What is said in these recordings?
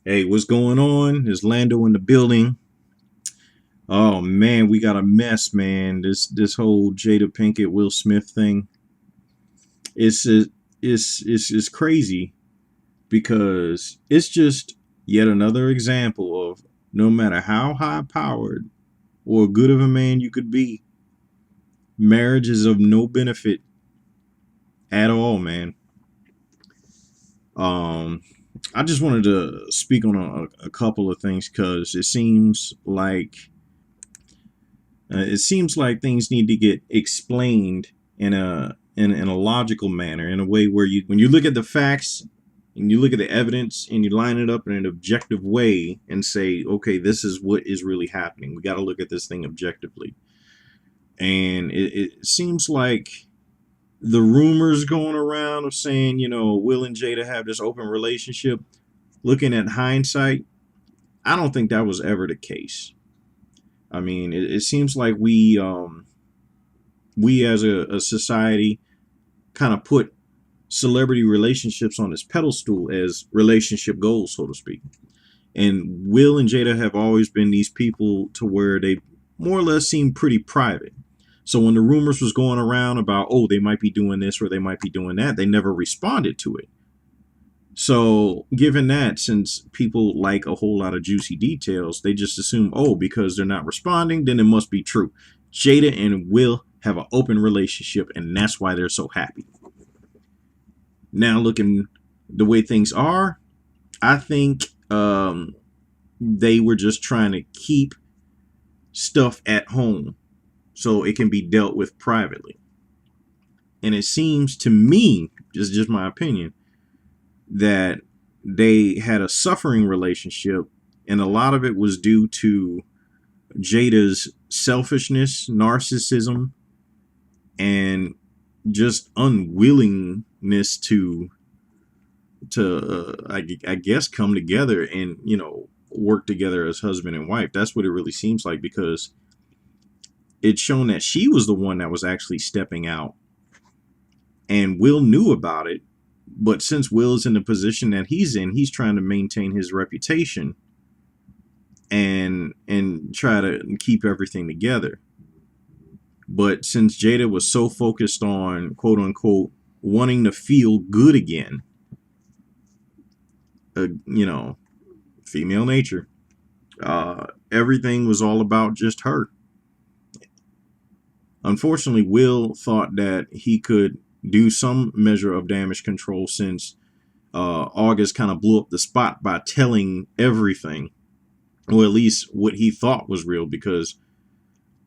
Hey, what's going on? Is Lando in the building? Oh man, we got a mess, man. This whole Jada Pinkett Will Smith thing. It's it's crazy because it's just yet another example of no matter how high powered or good of a man you could be, marriage is of no benefit at all, man. Um, I just wanted to speak on a couple of things because it seems like things need to get explained in a logical manner, in a way where you when you look at the facts and you look at the evidence and you line it up in an objective way and say, okay, this is what is really happening. We got to look at this thing objectively. And it seems like the rumors going around of saying, Will and Jada have this open relationship. Looking at hindsight, I don't think that was ever the case. I mean, it seems like we as a society kind of put celebrity relationships on this pedestal as relationship goals, so to speak. And Will and Jada have always been these people to where they more or less seem pretty private. So when the rumors was going around about, oh, they might be doing this or they might be doing that, they never responded to it. So given that, since people like a whole lot of juicy details, they just assume, oh, because they're not responding, then it must be true. Jada and Will have an open relationship, and that's why they're so happy. Now, looking the way things are, I think they were just trying to keep stuff at home so it can be dealt with privately. And it seems to me, just my opinion, that they had a suffering relationship, and a lot of it was due to Jada's selfishness, narcissism, and just unwillingness to I guess come together and work together as husband and wife. That's what it really seems like, because it's shown that she was the one that was actually stepping out, and Will knew about it. But since Will's in the position that he's in, he's trying to maintain his reputation and try to keep everything together. But since Jada was so focused on quote unquote wanting to feel good again, uh, you know, female nature, everything was all about just her. Unfortunately, Will thought that he could do some measure of damage control since August kind of blew up the spot by telling everything, or at least what he thought was real, because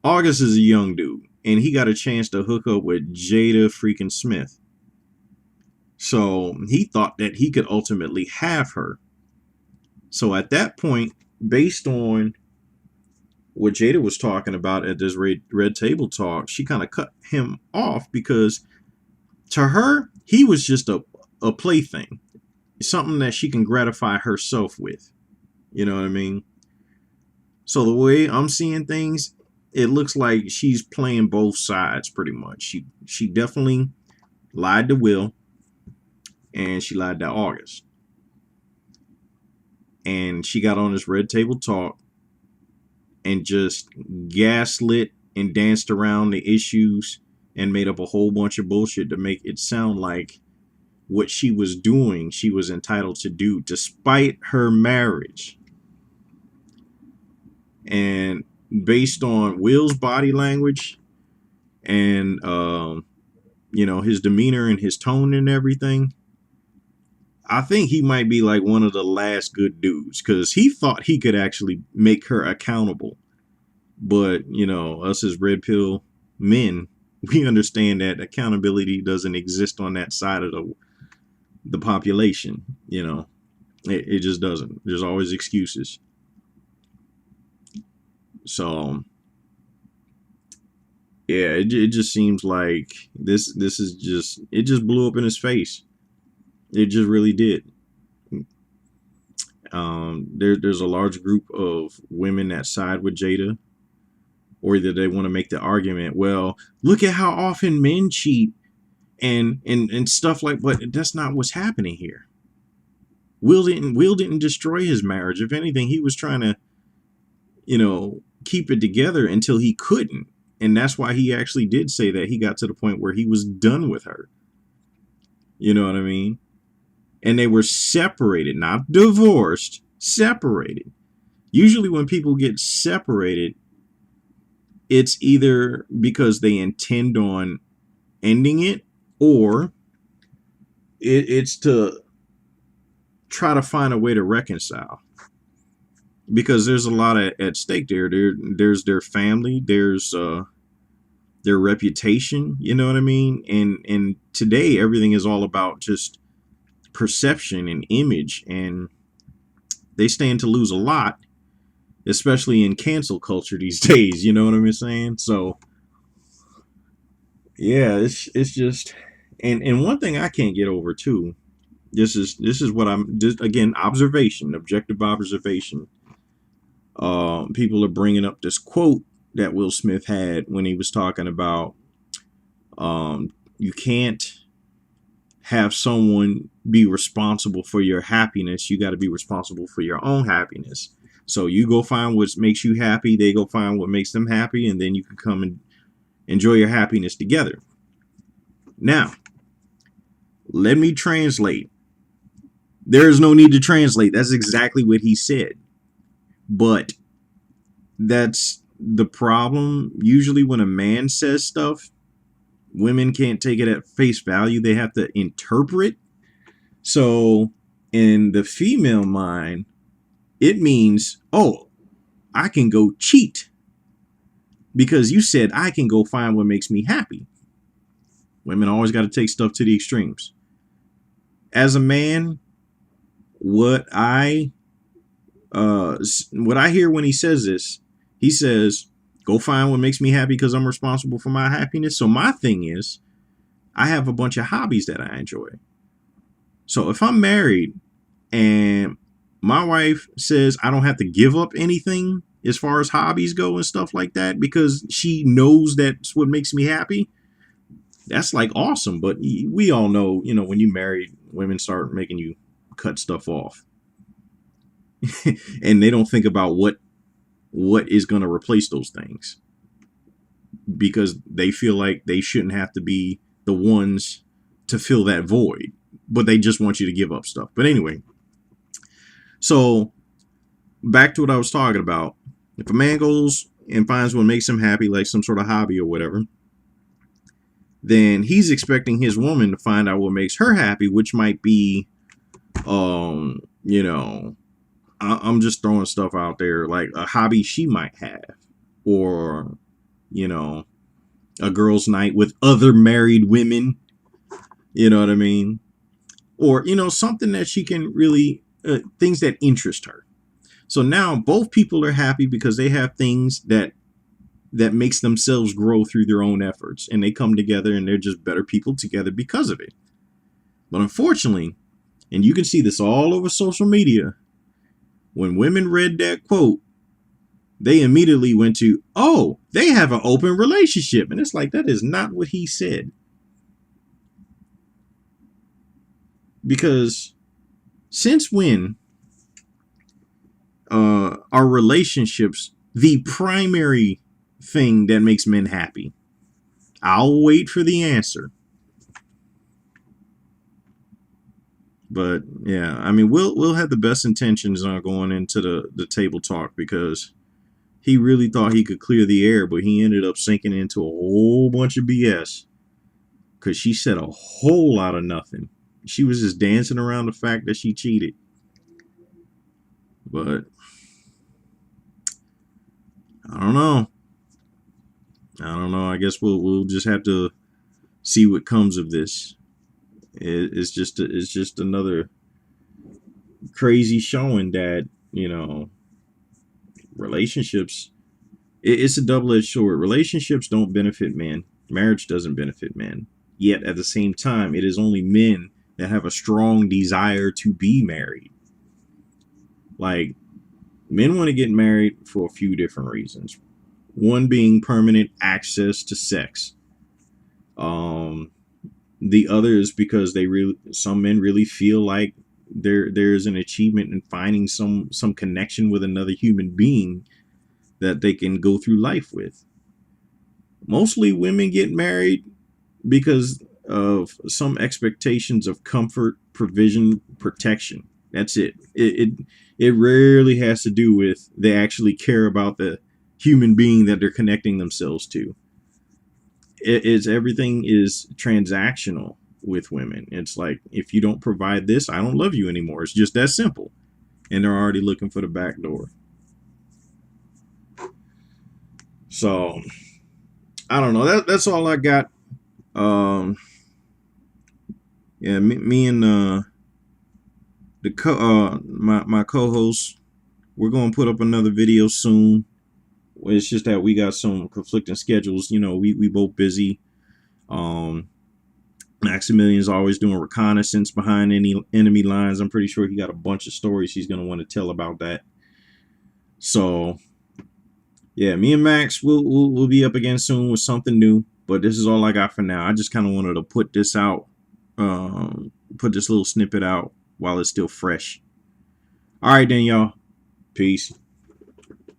August is a young dude and he got a chance to hook up with Jada freaking Smith. So he thought that he could ultimately have her. So at that point, based on what Jada was talking about at this red table talk, she kind of cut him off because to her, he was just a plaything, something that she can gratify herself with. You know what I mean? So the way I'm seeing things, it looks like she's playing both sides pretty much. She definitely lied to Will, and she lied to August. And she got on this red table talk and just gaslit and danced around the issues and made up a whole bunch of bullshit to make it sound like what she was doing, she was entitled to do despite her marriage. And based on Will's body language and his demeanor and his tone and everything, I think he might be like one of the last good dudes, because he thought he could actually make her accountable. But us as red pill men, we understand that accountability doesn't exist on that side of the population. It just doesn't. There's always excuses. So yeah, it just seems like this is just, it just blew up in his face. It just really did. There's a large group of women that side with Jada, or either they want to make the argument, well, look at how often men cheat and stuff like, but that's not what's happening here. Will didn't destroy his marriage. If anything, he was trying to, keep it together until he couldn't. And that's why he actually did say that he got to the point where he was done with her. You know what I mean? And they were separated, not divorced, separated. Usually when people get separated, it's either because they intend on ending it, or it's to try to find a way to reconcile, because there's a lot at stake there. There's their family, there's their reputation, you know what I mean? And today everything is all about just perception and image, and they stand to lose a lot, especially in cancel culture these days, you know what I'm saying? So yeah, it's just, and one thing I can't get over too, this is what I'm just, again, observation, objective observation. People are bringing up this quote that Will Smith had when he was talking about, you can't have someone be responsible for your happiness. You got to be responsible for your own happiness. So you go find what makes you happy. They go find what makes them happy. And then you can come and enjoy your happiness together. Now, let me translate. There is no need to translate. That's exactly what he said. But that's the problem. Usually when a man says stuff, women can't take it at face value. They have to interpret. So in the female mind, it means, oh, I can go cheat because you said I can go find what makes me happy. Women always got to take stuff to the extremes. As a man, what I hear when he says this, he says, go find what makes me happy because I'm responsible for my happiness. So my thing is, I have a bunch of hobbies that I enjoy. So if I'm married and my wife says I don't have to give up anything as far as hobbies go and stuff like that because she knows that's what makes me happy, that's like awesome. But we all know, when you married, women start making you cut stuff off. And they don't think about what is going to replace those things, because they feel like they shouldn't have to be the ones to fill that void, but they just want you to give up stuff. But anyway, so back to what I was talking about. If a man goes and finds what makes him happy, like some sort of hobby or whatever, then he's expecting his woman to find out what makes her happy, which might be, I'm just throwing stuff out there, like a hobby she might have, or, a girl's night with other married women, you know what I mean? Or, something that she can really, things that interest her. So now both people are happy because they have things that makes themselves grow through their own efforts, and they come together and they're just better people together because of it. But unfortunately, and you can see this all over social media, when women read that quote, they immediately went to, oh, they have an open relationship. And it's like, that is not what he said. Because since when are relationships the primary thing that makes men happy? I'll wait for the answer. But yeah, I mean, we'll have the best intentions on going into the table talk, because he really thought he could clear the air, but he ended up sinking into a whole bunch of BS, because she said a whole lot of nothing. She was just dancing around the fact that she cheated. But I don't know. I guess we'll just have to see what comes of this. It's just another crazy showing that, relationships, it's a double-edged sword. Relationships don't benefit men. Marriage doesn't benefit men. Yet at the same time, it is only men that have a strong desire to be married. Like, men want to get married for a few different reasons. One being permanent access to sex. The other is because some men really feel like there's an achievement in finding some connection with another human being that they can go through life with. Mostly women get married because of some expectations of comfort, provision, protection. That's it. It rarely has to do with they actually care about the human being that they're connecting themselves to. Everything is transactional with women. It's like, if you don't provide this, I don't love you anymore. It's just that simple. And they're already looking for the back door. So I don't know. That's all I got. Yeah, me and my co-host, we're gonna put up another video soon. It's just that we got some conflicting schedules. You know, we both busy. Maximilian's always doing reconnaissance behind any enemy lines. I'm pretty sure he got a bunch of stories he's gonna want to tell about that. So yeah, me and Max we'll be up again soon with something new. But this is all I got for now. I just kind of wanted to put this out, put this little snippet out while it's still fresh. All right then, y'all. Peace.